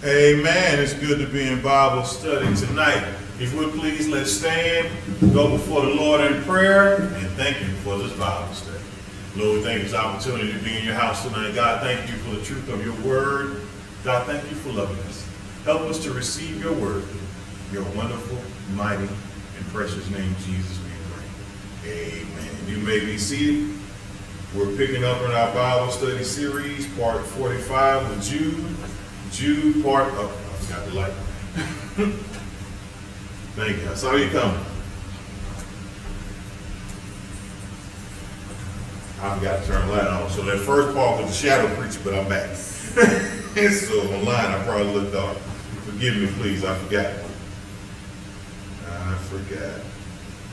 Amen. It's good to be in Bible study tonight. If you would please, let's stand, go before the Lord in prayer, and thank Him for this Bible study. Lord, we thank you for this opportunity to be in your house tonight. God, thank you for the truth of your word. God, thank you for loving us. Help us to receive your word. Your wonderful, mighty, and precious name, Jesus, we pray. Amen. You may be seated. We're picking up in our Bible study series, part 45 with Jude. Jude, part of, I forgot the light. Thank you. I saw you coming. I forgot to turn the light on. So that first part was the shadow preacher, but I'm back. And so online I probably looked dark. Forgive me, please. I forgot.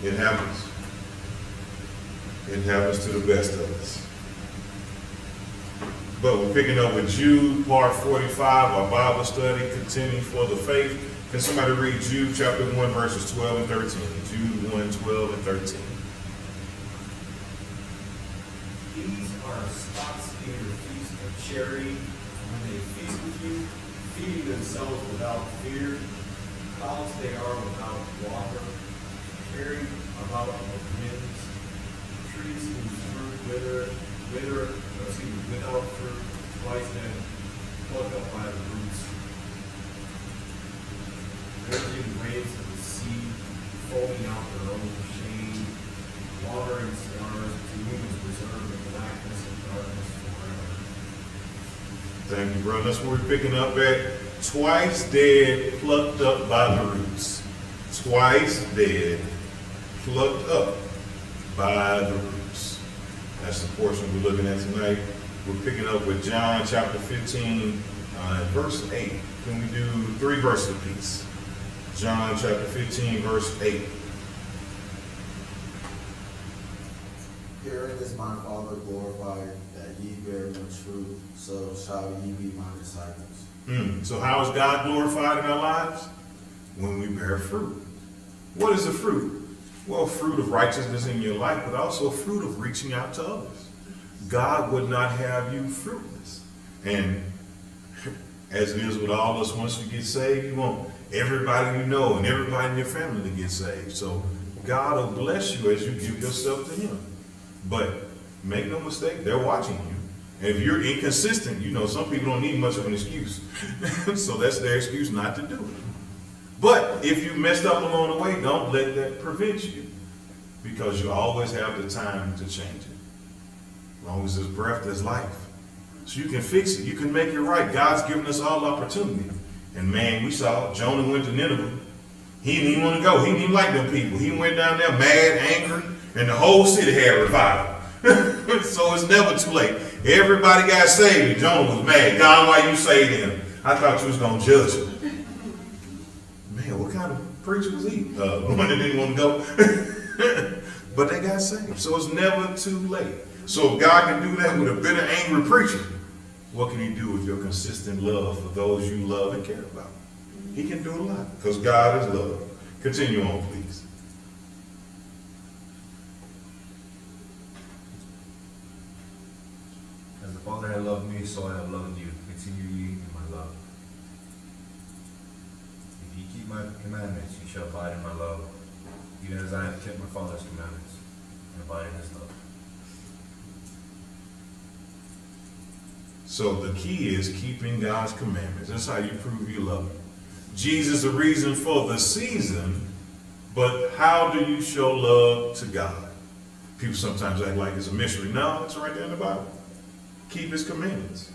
It happens. It happens to the best of us. But we're picking up with Jude, part 45, our Bible study, contending for the faith. Can somebody read Jude chapter 1, verses 12 and 13? Jude 1, 12 and 13. These are spots in your feast of charity, when they feast with you, feeding themselves without fear. Clouds they are without water, carried about with winds, trees whose fruit without fruit, twice then plucked up by the roots. Raging waves of the sea, foaming out their own shame, wandering stars, to whom is reserved the blackness and darkness forever. Thank you, brother. That's where we're picking up at. Twice dead, plucked up by the roots. Twice dead, plucked up by the roots. That's the portion we're looking at tonight. We're picking up with John chapter 15, verse 8. Can we do 3 verses apiece? John chapter 15, verse 8. Herein is my Father glorified, that ye bear much fruit, so shall ye be my disciples. So how is God glorified in our lives? When we bear fruit. What is the fruit? Well, fruit of righteousness in your life, but also fruit of reaching out to others. God would not have you fruitless. And as it is with all of us, once you get saved, you want everybody you know and everybody in your family to get saved. So God will bless you as you give yourself to Him. But make no mistake, they're watching you. And if you're inconsistent, you know, some people don't need much of an excuse. So that's their excuse not to do it. But if you messed up along the way, don't let that prevent you, because you always have the time to change it. As long as there's breath, there's life. So you can fix it. You can make it right. God's given us all opportunity. And man, we saw Jonah went to Nineveh. He didn't even want to go. He didn't even like them people. He went down there mad, angry, and the whole city had revival. So it's never too late. Everybody got saved, and Jonah was mad. God, why you saved him? I thought you was going to judge him. Man, what kind of preacher was he? One that didn't want to go. But they got saved. So it's never too late. So if God can do that with a bitter, angry preacher, what can He do with your consistent love for those you love and care about? He can do a lot, because God is love. Continue on, please. As the Father had loved me, so I have loved you. Continue ye in my love. If ye keep my commandments, ye shall abide in my love, even as I have kept my Father's commandments, and abide in His love. So the key is keeping God's commandments. That's how you prove you love Him. Jesus is the reason for the season, but how do you show love to God? People sometimes act like it's a mystery. No, it's right there in the Bible. Keep His commandments.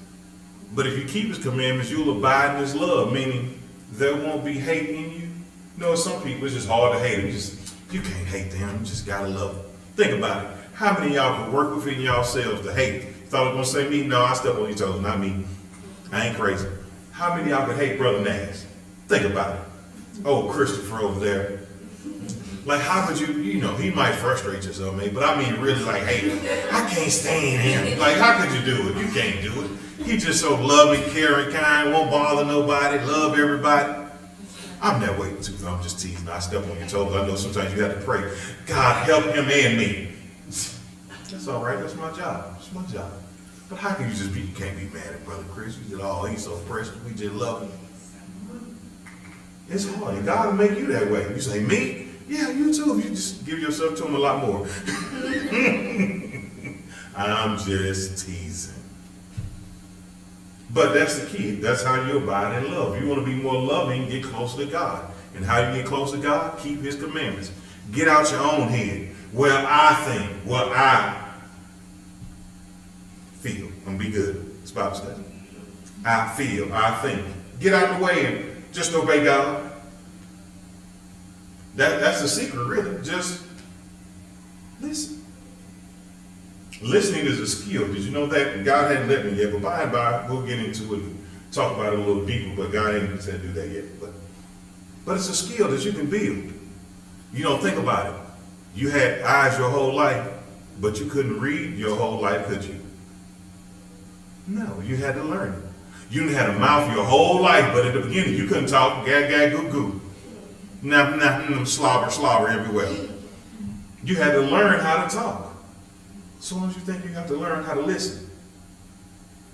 But if you keep His commandments, you'll abide in His love, meaning there won't be hate in you. You know, some people, it's just hard to hate them. You can't hate them. You just gotta love them. Think about it. How many of y'all can work within yourselves to hate? Thought I was gonna say me? No, I step on your toes, not me. I ain't crazy. How many of y'all can hate Brother Nash? Think about it. Oh, Christopher over there. Like, how could you know, he might frustrate you some, but I mean really like hate him. I can't stand him. Like, how could you do it? You can't do it. He just so loving, caring, kind, won't bother nobody, love everybody. I'm that way too. I'm just teasing. I step on your toes. I know sometimes you have to pray. God, help him and me. That's all right. That's my job. It's my job. But how can you just be, you can't be mad at Brother Chris. You did all, he's so precious. We just love him. It's hard. And God will make you that way. You say, me? Yeah, you too. If you just give yourself to him a lot more. I'm just teasing. But that's the key. That's how you abide in love. You want to be more loving, get closer to God. And how you get closer to God? Keep his commandments. Get out your own head. Well, I think, what I feel. And be good. It's Bible study. I feel, I think. Get out of the way and just obey God. That's the secret, really. Just listen. Listening is a skill. Did you know that? God hadn't let me yet, but by and by, we'll get into it and talk about it a little deeper, but God ain't said do that yet. But it's a skill that you can build. You don't think about it. You had eyes your whole life, but you couldn't read your whole life, could you? No, you had to learn it. You had a mouth your whole life, but at the beginning, you couldn't talk gag, gag, goo, goo. Nah, slobber everywhere. You had to learn how to talk. So long as you think you have to learn how to listen.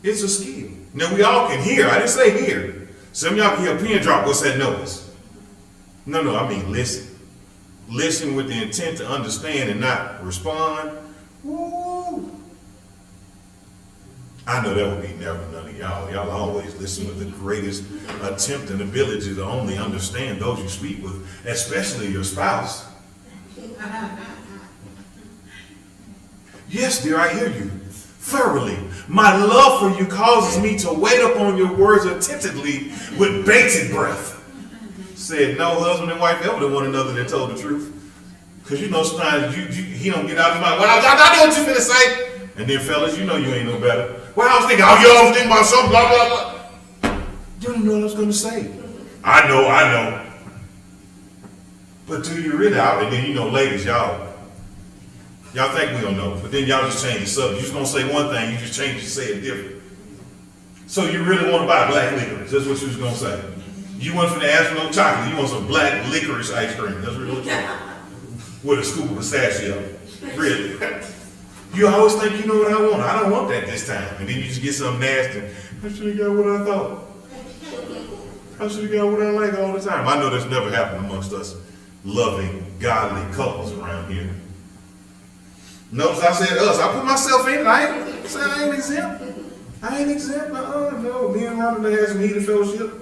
It's a skill. Now we all can hear. I didn't say hear. Some of y'all can hear a pin drop. What's that noise? No, I mean listen. Listen with the intent to understand and not respond. Woo. I know that would be never none of y'all. Y'all always listen with the greatest attempt and ability to only understand those you speak with, especially your spouse. Yes, dear, I hear you. Thoroughly. My love for you causes me to wait upon your words attentively with bated breath. Said no husband and wife ever to one another that told the truth. Because you know sometimes he don't get out of his mouth. Well, I know what you finna say. And then fellas, you know you ain't no better. Well, I was thinking, oh, you always think about something, blah, blah, blah. You don't know what I was gonna say. I know. But do you really out? And then you know, ladies, y'all think we don't know, but then y'all just change the subject. You're just gonna say one thing, you just change it to say it different. So you really want to buy black licorice? That's what you was gonna say. You went for the ask for no chocolate. You want some black licorice ice cream? That's really what with a scoop of pistachio. Really? You always think you know what I want. I don't want that this time, and then you just get something nasty. I should have got what I thought. I should have got what I like all the time. I know that's never happened amongst us loving, godly couples around here. Notice I said us. I put myself in it. I ain't exempt. I ain't exempt. No. Me and Rhonda had some heated fellowship.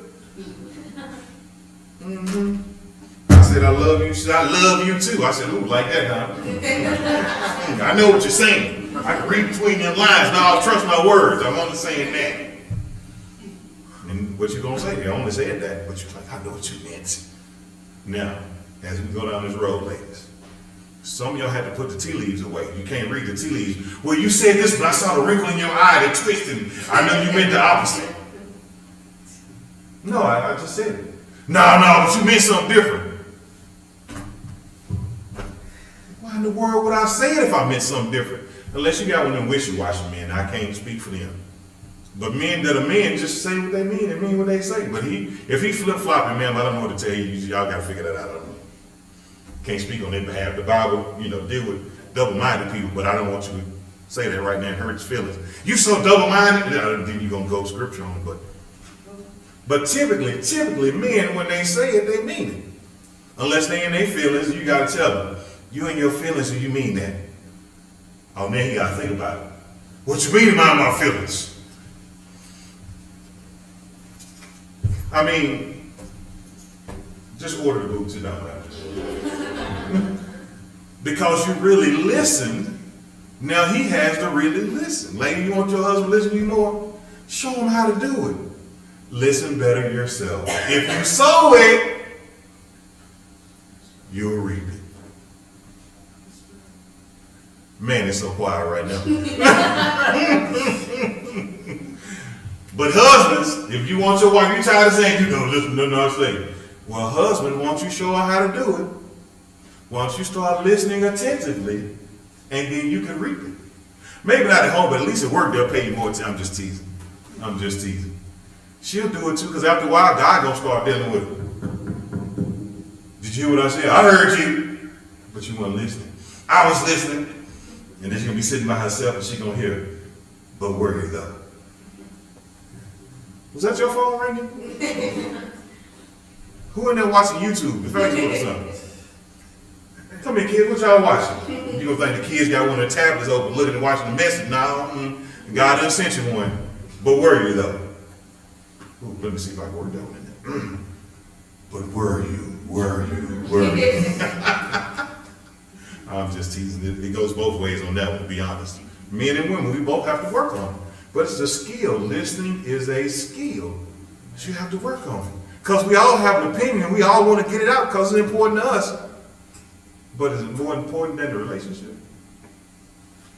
I said, I love you. She said, I love you too. I said, ooh, like that now. I know what you're saying. I can read between your lines. Now I'll trust my words. I'm only saying that. And what you gonna say? I only said that. But you're like, I know what you meant. Now, as we go down this road, ladies, some of y'all had to put the tea leaves away. You can't read the tea leaves. Well, you said this, but I saw the wrinkle in your eye that twisted. I know you meant the opposite. No, I just said it. No, but you meant something different. Why in the world would I say it if I meant something different? Unless you got one of them wishy-washy men. I can't speak for them. But men that are men just say what they mean and mean what they say. But if he flip-flopping, man, I don't know what to tell you. Y'all got to figure that out. I don't know. Can't speak on their behalf. The Bible, deal with double-minded people, but I don't want you to say that right now and hurt his feelings. You so double-minded, then you're gonna go scripture on it. But typically, men, when they say it, they mean it. Unless they in their feelings, you gotta tell them, you in your feelings and you mean that. Oh, man, you gotta think about it. What you mean about my feelings? I mean, just order the boots, it don't matter. Because you really listened, now he has to really listen. Lady, you want your husband to listen to you more? Show him how to do it. Listen better yourself. If you sow it, you'll reap it. Man, it's so quiet right now. But husbands, if you want your wife, you tired of saying, you don't listen to nothing I say. Well, husband, once you show her how to do it, once you start listening attentively, and then you can reap it. Maybe not at home, but at least at work, they'll pay you more time. I'm just teasing. She'll do it too, because after a while, God gonna start dealing with it. Did you hear what I said? I heard you, but you weren't listening. I was listening. And then she's gonna be sitting by herself and she's gonna hear, but where you go? Was that your phone ringing? Who in there watching YouTube, the Facebook or something? Come here, kids, what y'all watching? You gonna think the kids got one of the tablets open, looking and watching the message? No, God done sent you one. But were you though? Ooh, let me see if I can work that one in there. But were you? Were you? Were you? I'm just teasing. It goes both ways on that one, to be honest. Men and women, we both have to work on it. But it's a skill. Listening is a skill that you have to work on. Because we all have an opinion. We all want to get it out because it's important to us. But is it more important than the relationship?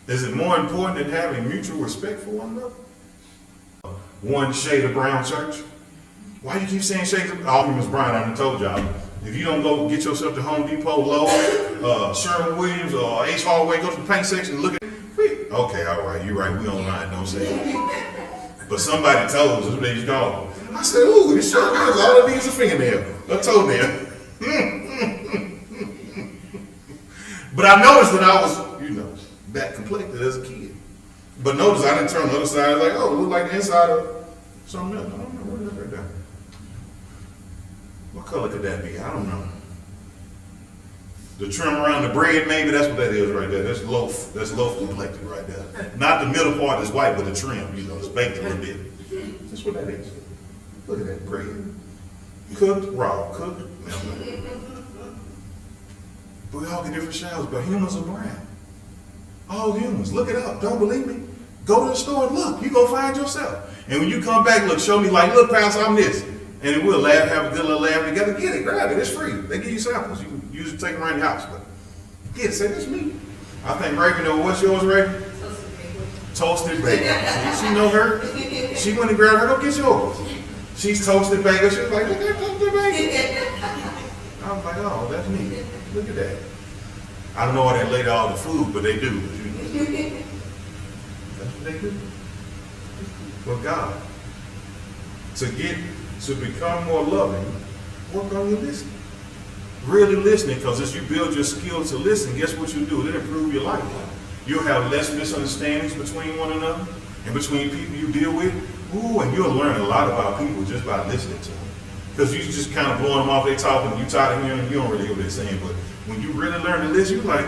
Is it more important than having mutual respect for one another? One shade of brown church. Why do you keep saying shades of all Miss Brown? I done told y'all. If you don't go get yourself to Home Depot, Lowe's, Sherwin-Williams, or H Hardware, go to the paint section and look at it. Okay, all right, you're right. We online, don't say it. But somebody told us what they called. I said, ooh, this sure is. All it needs is a fingernail, a toenail. But I noticed that I was, that complected as a kid. But notice I didn't turn the other side. Like, oh, it looked like the inside of something else. I don't know. What is that right there? What color could that be? I don't know. The trim around the bread, maybe that's what that is right there. That's loaf. That's loaf complected right there. Not the middle part is white, but the trim, it's baked a little bit. That's what that is. Look at that bread. Cooked, raw, cooked, melted. But we all get different showers, but humans are brown. All humans. Look it up. Don't believe me? Go to the store and look. You go find yourself. And when you come back, look, show me like, look, Pastor, I'm this. And then we'll laugh, have a good little laugh together. Get it, grab it. It's free. They give you samples. You can use it, take them around your house. But get it. Say, this is me. I think Raven knows what's yours, Raven? Toasted bacon. See, she know her. She went and grabbed her. Go get yours. She's toasted bacon. She was like, look at that toasted bacon. I was like, oh, that's me. Look at that. I don't know why they laid all the food, but they do. That's what they do. For God. To become more loving, work on your listening. Really listening, because as you build your skill to listen, guess what you do? It'll improve your life. You'll have less misunderstandings between one another and between people you deal with. Ooh, and you'll learn a lot about people just by listening to them. Because you just kind of blowing them off, they talking, you tired of hearing them, you don't really hear what they're saying. But when you really learn to listen, you're like,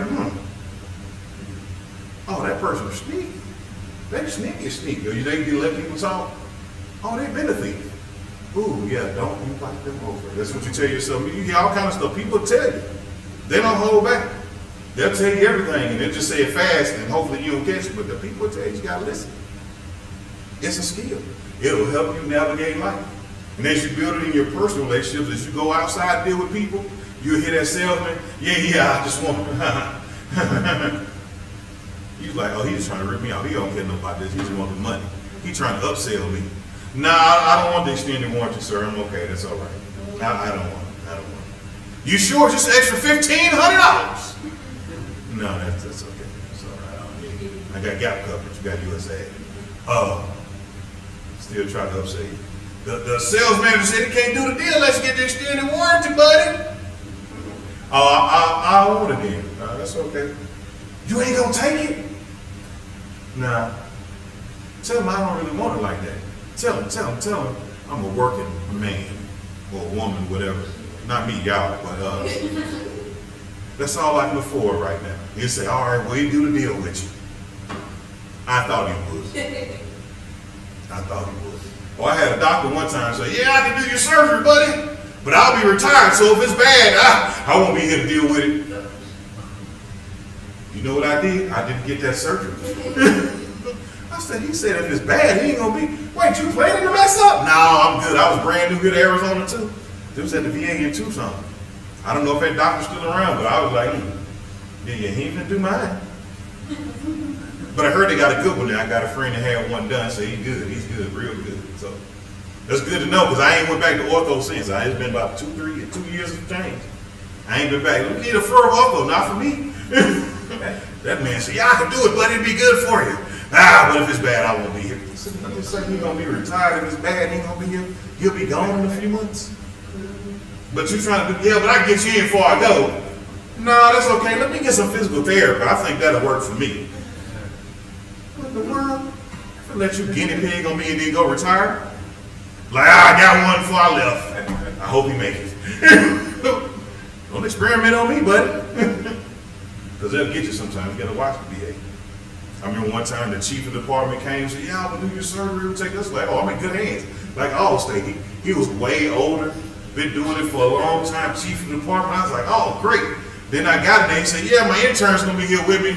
oh, that person's sneaky. They sneaky. Or you let people talk. Oh, they've been a thief. Ooh, yeah, don't invite them over. That's what you tell yourself. You hear all kind of stuff. People tell you. They don't hold back. They'll tell you everything, and they'll just say it fast, and hopefully you don't catch it. But the people tell you gotta listen. It's a skill. It'll help you navigate life. And as you build it in your personal relationships, as you go outside and deal with people, you'll hear that salesman, yeah, I just want He's like, oh, he's just trying to rip me off. He don't care about this. He just want the money. He's trying to upsell me. Nah, I don't want the extended warranty, sir. I'm okay. That's all right. I don't want it. You sure? Just an extra $1,500? No, that's okay. That's all right. I don't need it. I got Gap coverage. You got USA. Still trying to upsell you. The sales manager said he can't do the deal unless you get the extended warranty, buddy. I want it then. That's okay. You ain't gonna take it? Nah. Tell him I don't really want it like that. Tell him I'm a working man or a woman, whatever. Not me, y'all, but that's all I can afford right now. He'll say, all right, well, he'll do the deal with you. I thought he would. Well, I had a doctor one time say, yeah, I can do your surgery, buddy, but I'll be retired, so if it's bad, I won't be here to deal with it. You know what I did? I didn't get that surgery. He said if it's bad, he ain't gonna be. Wait, you planning to mess up? No, I'm good. I was brand new here to Arizona too. It was at the VA in Tucson. I don't know if that doctor's still around, but I was like, yeah, he ain't gonna do mine. But I heard they got a good one there. I got a friend that had one done, so he's good. He's good, real good. So that's good to know, because I ain't went back to ortho since. It's been about 2 years of change. I ain't been back. We need a fur ortho, not for me. That man said, yeah, I can do it, buddy. It'd be good for you. But if it's bad, I won't be here. I'm just saying he's going to be retired. If it's bad, he ain't going to be here. He'll be gone in a few months. But you trying to do, but I get you in before I go. No, that's okay. Let me get some physical therapy. I think that'll work for me. What in the world? I'll let you guinea pig on me and then go retire? Like, I got one before I left. I hope he makes it. Don't experiment on me, buddy. Because they'll get you sometimes. You gotta watch the VA. I remember one time the chief of the department came and said, yeah, I'm gonna do your surgery, we'll take this. Like, oh, I'm in good hands. Like Allstate. He was way older, been doing it for a long time, chief of the department. I was like, oh, great. Then I got it and he said, yeah, my intern's gonna be here with me.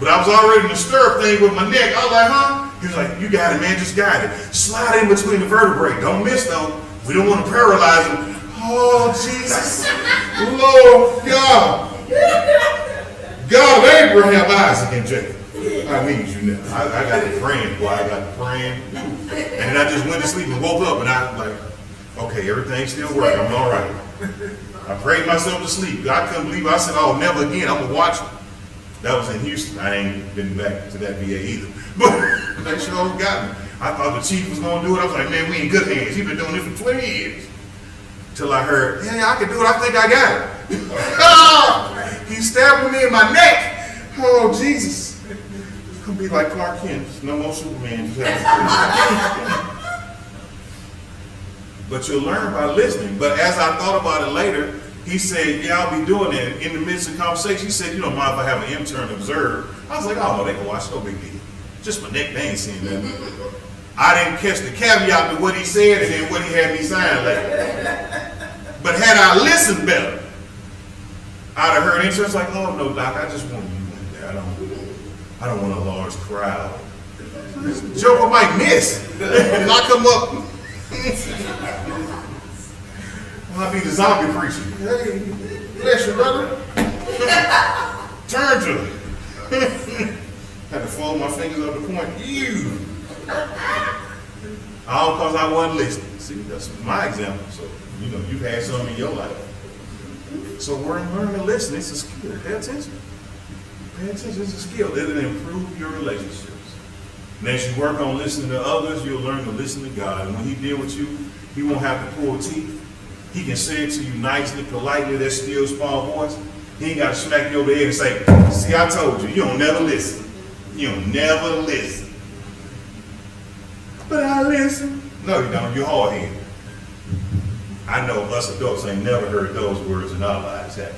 But I was already in the stirrup thing with my neck. I was like, huh? He was like, you got it, man, just got it. Slide in between the vertebrae. Don't miss though. We don't want to paralyze him. Oh, Jesus. Lord God. God of Abraham, Isaac, and Jacob. I need you now. I got to praying, boy. I got to praying. And then I just went to sleep and woke up and I was like, okay, everything's still working. I'm all right. I prayed myself to sleep. I couldn't believe it. I said, oh, never again. I'm going to watch it. That was in Houston. I ain't been back to that VA either. But they sure got me. I thought the chief was going to do it. I was like, man, we in good hands. He's been doing it for 20 years. Till I heard, yeah, I can do it. I think I got it. He's stabbing me in my neck. Oh, Jesus. It's going to be like Clark Kent. No more Superman. But you'll learn by listening. But as I thought about it later, he said, yeah, I'll be doing that. In the midst of the conversation, he said, you don't mind if I have an intern observe? I was like, oh, no, they can watch. No big deal. Just my neck, they ain't seen nothing. I didn't catch the caveat to what he said and then what he had me sign later. But had I listened better, I'd have heard insurance like, oh no, doc, I just want you in there. I don't want a large crowd. This joker might miss. Lock him up. I'll be the zombie preacher. Hey, bless you, brother. Turn to him. Had to fold my fingers up to point. You. All because I wasn't listening. See, that's my example. So, you know, you've had some in your life. So learn to listen. It's a skill. Pay attention. Pay attention. It's a skill. It'll improve your relationships. And as you work on listening to others, you'll learn to listen to God. And when he deal with you, he won't have to pull teeth. He can say it to you nicely, politely, that still small voice. He ain't got to smack you over the head and say, see, I told you, you don't never listen. You don't never listen. But I listen. No, you don't. You're hard-headed. I know us adults ain't never heard those words in our lives, have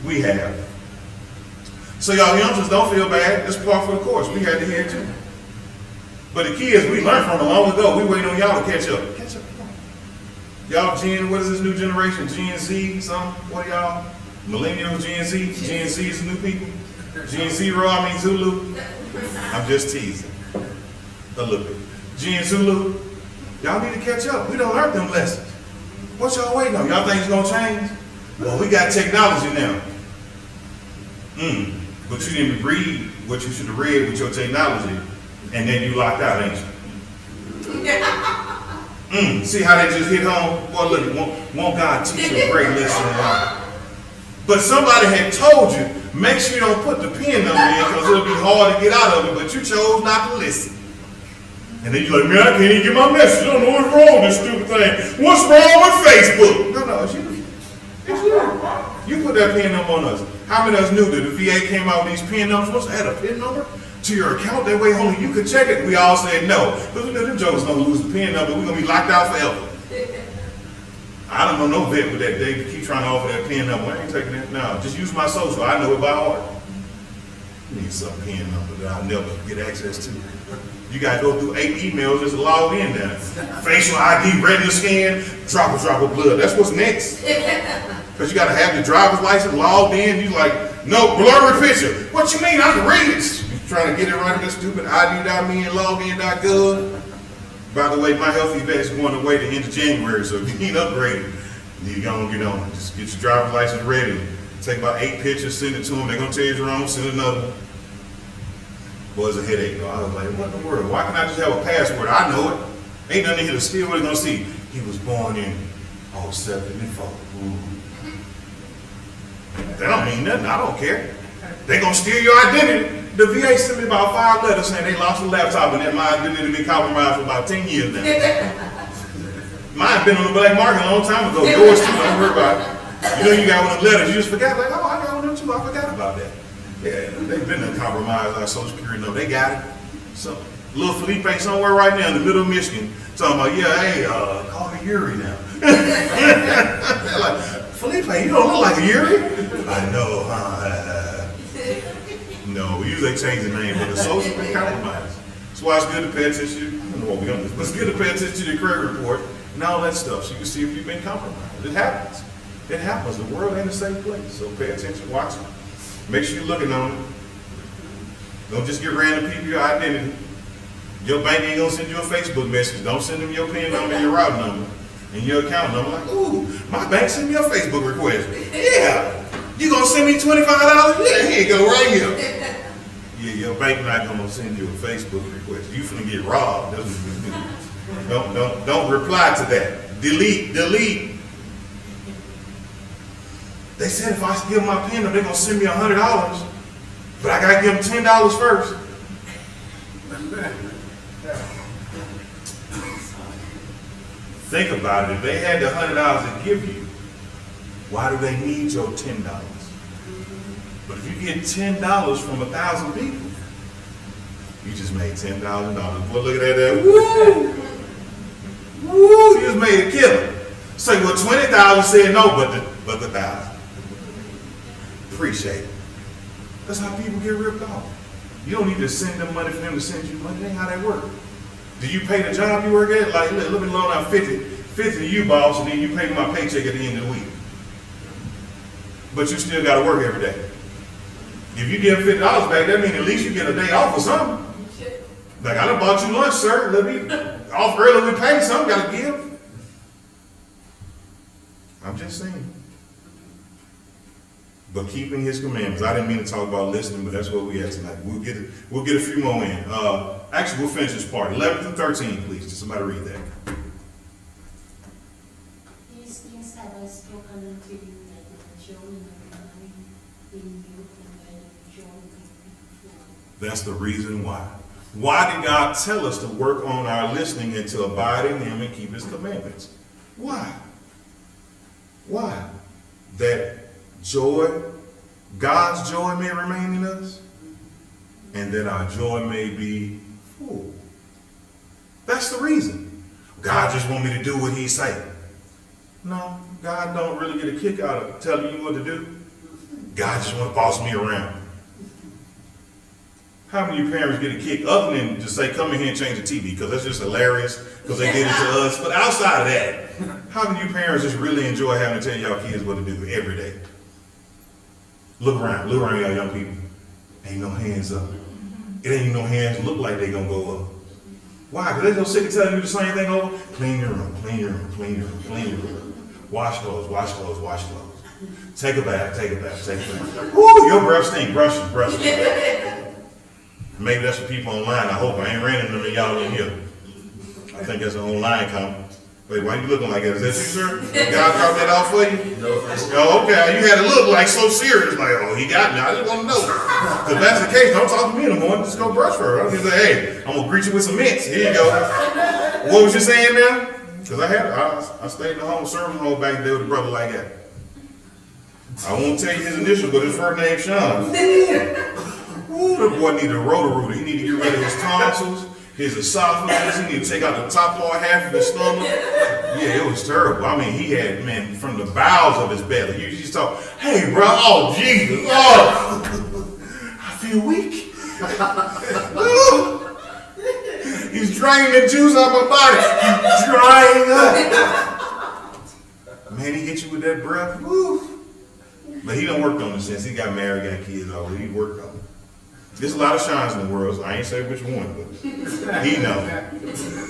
we? We have. So y'all youngsters, don't feel bad. It's part of the course. We had to hear it too. But the kids, we learned from them long ago. We waiting on y'all to catch up. Catch up. Y'all Gen, what is this new generation? Gen Z, something? What are y'all? Millennials, Gen Z? Gen Z is the new people? Gen Zero, I mean Zulu? I'm just teasing. A little bit. Gen Zulu, y'all need to catch up. We don't learn them lessons. What y'all waiting on? Y'all think it's gonna change? Well, we got technology now. But you didn't read what you should have read with your technology, and then you locked out, ain't you? See how they just hit home? Well, look, won't God teach you a great lesson in life? But somebody had told you, make sure you don't put the pin number in because it'll be hard to get out of it, but you chose not to listen. And then you're like, man, I can't even get my message. I don't know what's wrong with this stupid thing. What's wrong with Facebook? No, it's you. It's you. You put that pin number on us. How many of us knew that the VA came out with these pin numbers? Supposed to add a pin number to your account? That way only you could check it. We all said no. Because we know them jokers don't lose the pin number. We're going to be locked out forever. I don't know no vet with that. They keep trying to offer that pin number. I ain't taking that. No, just use my social. I know it by heart. You need some pin number that I'll never get access to. You got to go through 8 emails just to log in there. Facial ID, retina scan, drop of blood. That's what's next. Because you got to have your driver's license logged in. You like, no, blurry picture. What you mean? I can read it. You trying to get it right in that stupid ID.me and login.gov. By the way, my healthy vet is going away the end of January, so if you ain't upgraded, you gonna get on. Just get your driver's license ready. Take about 8 pictures, send it to them. They're gonna tell you it's wrong, send another one. Boy, it's a headache though. I was like, what in the world? Why can't I just have a password? I know it. Ain't nothing here to steal. What are they gonna see? He was born in 74. That don't mean nothing. I don't care. They gonna steal your identity. The VA sent me about 5 letters saying they lost a laptop and that my identity been compromised for about 10 years now. Mine been on the black market a long time ago. Yours too, don't worry about it. You know you got one of the letters, you just forgot, like, oh, I got one of them too, I forgot about that. Yeah, they've been compromised our social security number. They got it. So little Felipe somewhere right now in the middle of Michigan talking about, yeah, hey, call me Yuri now. They're like, Felipe, you don't look like a Yuri. I know, No, we usually change the name, but the social been compromised. That's why it's good to pay attention. I don't know what we're gonna do, but it's good to pay attention to the credit report and all that stuff, so you can see if you've been compromised. It happens. It happens. The world ain't a safe place, so pay attention, watch it. Make sure you're looking on it. Don't just get random people your identity. Your bank ain't gonna send you a Facebook message. Don't send them your PIN number, your route number, and your account number. Like, ooh, my bank sent me a Facebook request. Yeah, you gonna send me $25? Yeah, here you go, right here. Yeah, your bank not gonna send you a Facebook request. You finna get robbed. That's what you do. Don't reply to that. Delete. They said if I give them my PIN number, they're gonna send me $100, but I gotta give them $10 first. Think about it. If they had the $100 to give you, why do they need your $10? But if you get $10 from 1,000 people, you just made $10,000. Boy, look at that. Woo! Woo! You just made a killer. Say, well, 20,000 said no, but the 1,000. Appreciate it. That's how people get ripped off. You don't need to send them money for them to send you money. That ain't how that works. Do you pay the job you work at? Like, let me loan out 50 to you, boss, and then you pay my paycheck at the end of the week. But you still got to work every day. If you give $50 back, that means at least you get a day off or something. Like, I done bought you lunch, sir. Let me off early. We pay something. Got to give. I'm just saying. But keeping his commandments. I didn't mean to talk about listening, but that's what we had tonight. We'll get a few more in. Actually, we'll finish this part. 11 through 13, please. Just somebody read that. These things have I spoken unto you, that the joy may remain in you, and that the joy may be full. That's the reason why. Why did God tell us to work on our listening and to abide in Him and keep His commandments? Why? Why? That joy, God's joy may remain in us, and that our joy may be full. That's the reason. God just want me to do what He say. No, God don't really get a kick out of telling you what to do. God just want to boss me around. How many parents get a kick other than just say, come in here and change the TV, because that's just hilarious, because they did it to us. But outside of that, how many of you parents just really enjoy having to tell y'all kids what to do every day? Look around y'all young people. Ain't no hands up. It ain't no hands look like they gonna go up. Why? Because they so sick of telling you the same thing over. Clean your room, clean your room, clean your room, clean your room. Wash clothes, wash clothes, wash clothes. Take a bath, take a bath, take a bath. Woo, your breath stink, brush it, brush it. Maybe that's for people online. I hope I ain't ran into them and y'all in here. I think that's an online comment. Wait, why you looking like that? Is that you, sir? God dropped that out for you? No. Oh, okay. You had to look like so serious, like, oh, he got me. I just want to know. If that's the case, don't talk to me no more. Just go brush for her. I'm just say, hey, I'm gonna greet you with some mints. Here you go. What was you saying now? Because I stayed in the home service home back there with a brother like that. I won't tell you his initial, but his first name Sean. Ooh, that boy need a roto-rooter. He need to get rid of his tonsils, his esophagus. He need to take out the top part half of his stomach. Yeah, it was terrible. I mean, he had, man, from the bowels of his belly. You just talk, hey, bro, oh, Jesus, oh, I feel weak. He's draining the juice out my body. He's drying up. Man, he hit you with that breath. Woo. But he done worked on it since he got married, got kids already. He worked on it. There's a lot of shines in the world, so I ain't say which one, but he know.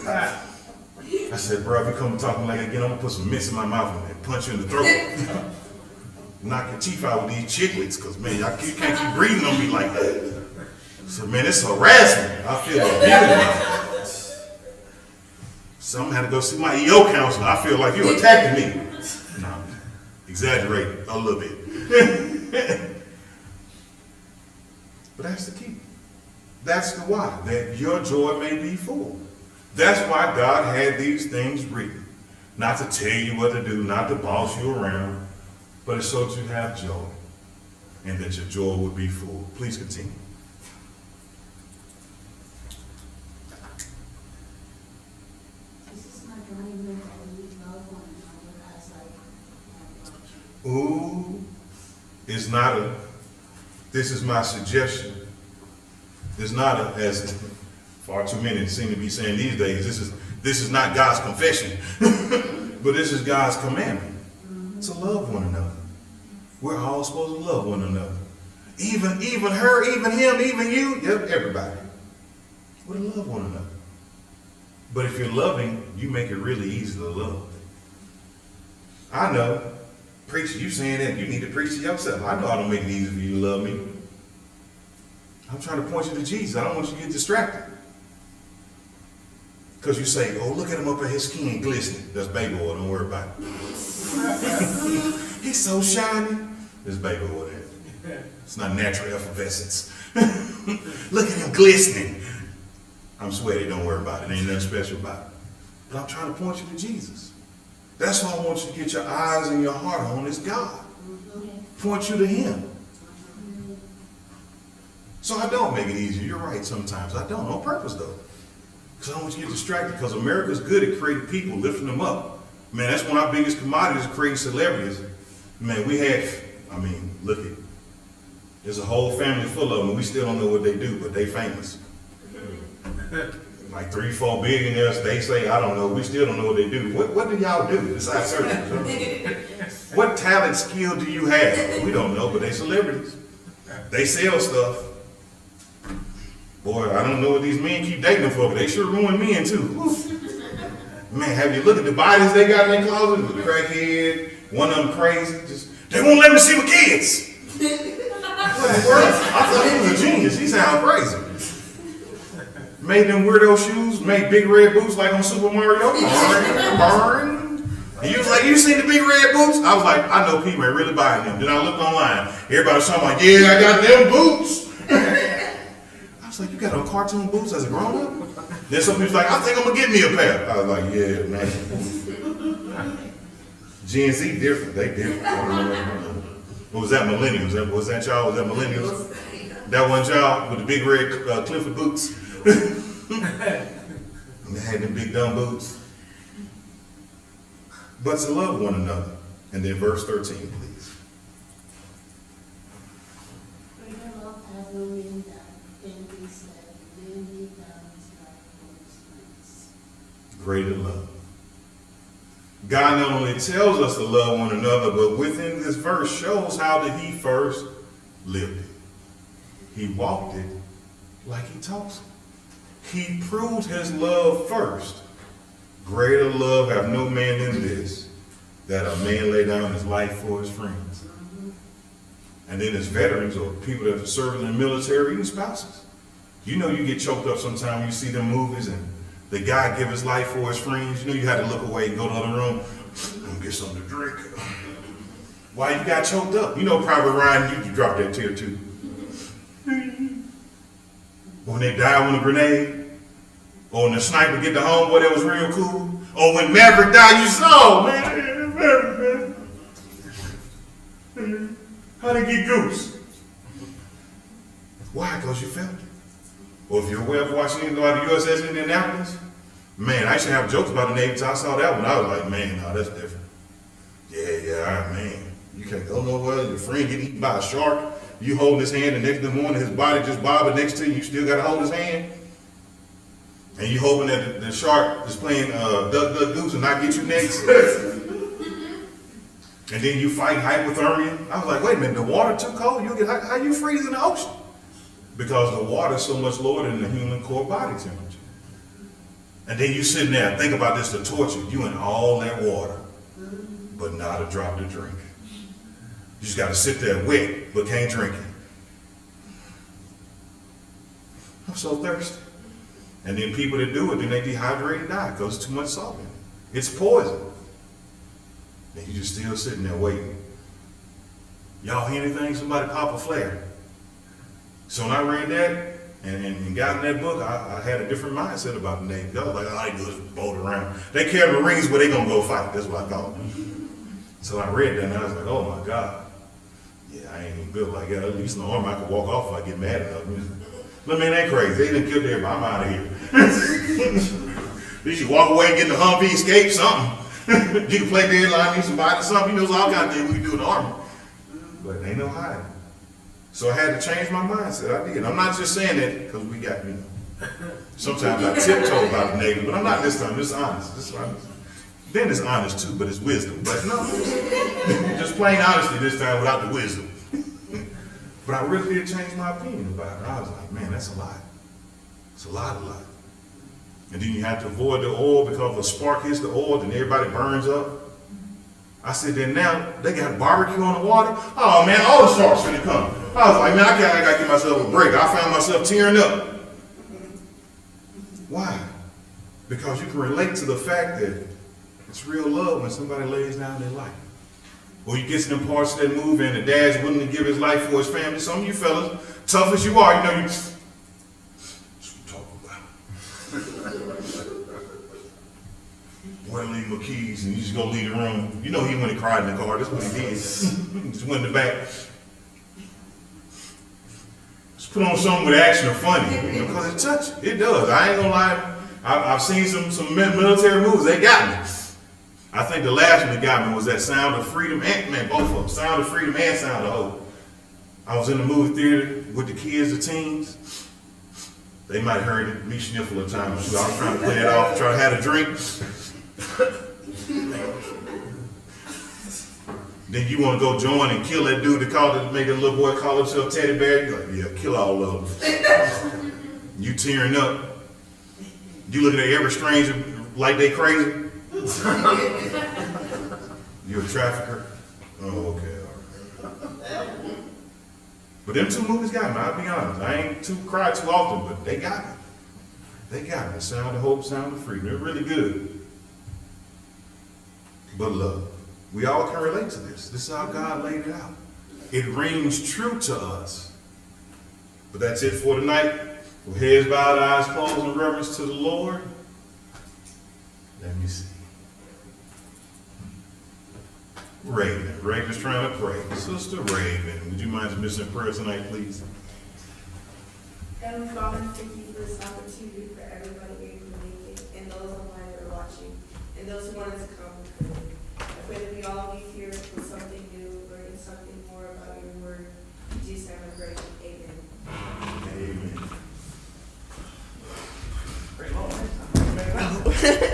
I said, bro, if you come talking like that again, I'm gonna put some mints in my mouth and punch you in the throat. Knock your teeth out with these chiclets, because, man, you can't keep breathing on me like that. So, man, it's harassment. I feel abused. So I'm gonna have to go see my EO counselor. I feel like you're attacking me. No, exaggerating a little bit. But that's the key. That's the why, that your joy may be full. That's why God had these things written. Not to tell you what to do, not to boss you around, but it's so that you have joy and that your joy would be full. Please continue. This is my commandment, that ye love one another Ooh, it's not a, this is my suggestion. It's not a, as far too many seem to be saying these days, this is not God's confession, but this is God's commandment to love one another. We're all supposed to love one another. Even her, even him, even you, everybody. We're to love one another. But if you're loving, you make it really easy to love. I know, preacher, you saying that you need to preach to yourself. I know I don't make it easy for you to love me. I'm trying to point you to Jesus. I don't want you to get distracted. Because you say, oh, look at him up at his skin glistening. That's baby oil, don't worry about it. He's so shiny. It's baby oil there. It's not natural effervescence. Look at him glistening. I'm sweaty, don't worry about it. Ain't nothing special about it. But I'm trying to point you to Jesus. That's why I want you to get your eyes and your heart on is God. Point you to him. So I don't make it easier. You're right sometimes. I don't, on purpose though. Because I don't want you to get distracted, because America's good at creating people, lifting them up. Man, that's one of our biggest commodities, creating celebrities. Man, we have, look at, there's a whole family full of them, and we still don't know what they do, but they famous. Like 3-4 billionaires, they say, I don't know, we still don't know what they do. What do y'all do besides service? What talent, skill do you have? We don't know, but they celebrities. They sell stuff. Boy, I don't know what these men keep dating them for, but they sure ruin men too. Man, have you looked at the bodies they got in their closet? The crackhead, one of them crazy. They won't let me see my kids. What in the world? I thought he was a genius. He sounded crazy. Made them weirdo shoes, made big red boots like on Super Mario. Burn. And you was like, you seen the big red boots? I was like, I know people ain't really buying them. Then I looked online. Everybody was talking about, yeah, I got them boots. I was like, you got on cartoon boots as a grown up? Then some people's like, I think I'm gonna get me a pair. I was like, yeah, man. Gen Z different, they different. What was that, millennials? Was that y'all? Was that millennials? That one y'all with the big red Clifford boots? And they had them big dumb boots. But to love one another. And then verse 13, please. Greater love hath no man than this, that man laid down his life for his friends. Greater love. God not only tells us to love one another, but within this verse shows how that he first lived it. He walked it like he talks it. He proved his love first. Greater love have no man than this, that a man lay down his life for his friends. And then as veterans or people that are serving in the military, even spouses. You know you get choked up sometimes when you see them movies and the guy give his life for his friends. You know you had to look away and go to the other room and get something to drink. Why you got choked up? You know Private Ryan, you drop that tear too. When they die on a grenade, or when the sniper get the homeboy that was real cool, or when Maverick died, you said, oh man, Maverick, man. How'd he get goose? Why? Because you felt it. Or if you're aware of watching anything about the USS Indianapolis, man, I used to have jokes about the Navy until I saw that one. I was like, man, no, that's different. Yeah, man. You can't go nowhere. Your friend get eaten by a shark. You hold his hand, and next morning his body just bobbing next to you. You still got to hold his hand. And you hoping that the shark is playing Duck, Duck, Goose and not get you next. And then you fight hypothermia. I was like, wait a minute, the water too cold? How you freeze in the ocean? Because the water is so much lower than the human core body temperature. And then you sitting there and think about this, the torture. You in all that water, but not a drop to drink. You just got to sit there wet, but can't drink it. I'm so thirsty. And then people that do it, then they dehydrate and die because it's too much salt in it. It's poison. And you just still sitting there waiting. Y'all hear anything? Somebody pop a flare. So when I read that and got in that book, I had a different mindset about the Navy. I was like, all I do is boat around. They carry Marines where they gonna go fight. That's what I thought. So I read that and I was like, oh my God. Yeah, I ain't even built like that. At least in the army I could walk off if I get mad enough. But man, that crazy. They done killed everybody. I'm out of here. At least you walk away and get in the Humvee, escape something. You can play deadline, need somebody, something. He knows all kinds of things we can do in the army. But ain't no hiding. So I had to change my mindset. I did. I'm not just saying that because we got, sometimes I tiptoe about the Navy, but I'm not this time. This is honest. This is honest. Then it's honest too, but it's wisdom. But no, just plain honesty this time without the wisdom. But I really did change my opinion about it. I was like, man, that's a lot. It's a lot. And then you have to avoid the oil because if a spark hits the oil, then everybody burns up. I said, then now they got barbecue on the water. Oh man, all the sharks finna come. I was like, man, I gotta give myself a break. I found myself tearing up. Why? Because you can relate to the fact that it's real love when somebody lays down their life. Or you get to them parts of that movie and the dad's willing to give his life for his family. Some of you fellas, tough as you are, you that's what we talk about. Where leave my keys and you just go leave the room. You know he went and cried in the car. That's what he did. Just went in the back. Just put on something with action or funny. Because it touches. It does. I ain't gonna lie. I've seen some military movies. They got me. I think the last one that got me was that Sound of Freedom, and both of them, Sound of Freedom and Sound of Hope. I was in the movie theater with the kids, the teens. They might have heard me sniffle a time or two. I was trying to play it off, trying to have a drink. Then you want to go join and kill that dude that made that little boy call himself Teddy Bear. You're like, yeah, kill all of them. You tearing up. You looking at every stranger like they crazy. You a trafficker? Oh, okay, all right. But them two movies got me, I'll be honest. I ain't cried too often, but they got me. They got me. Sound of Hope, Sound of Freedom. They're really good. But love. We all can relate to this. This is how God laid it out. It rings true to us. But that's it for tonight. With heads bowed, eyes closed in reverence to the Lord. Let me see. Raven's trying to pray. Sister Raven, would you mind submitting a prayer tonight, please? Heavenly Father, thank you for this opportunity for everybody here to make it, and those online that are watching, and those who wanted to come. I pray that we all leave here with something new, learning something more about your word. In Jesus' name I pray. Amen. Amen. Great Lord.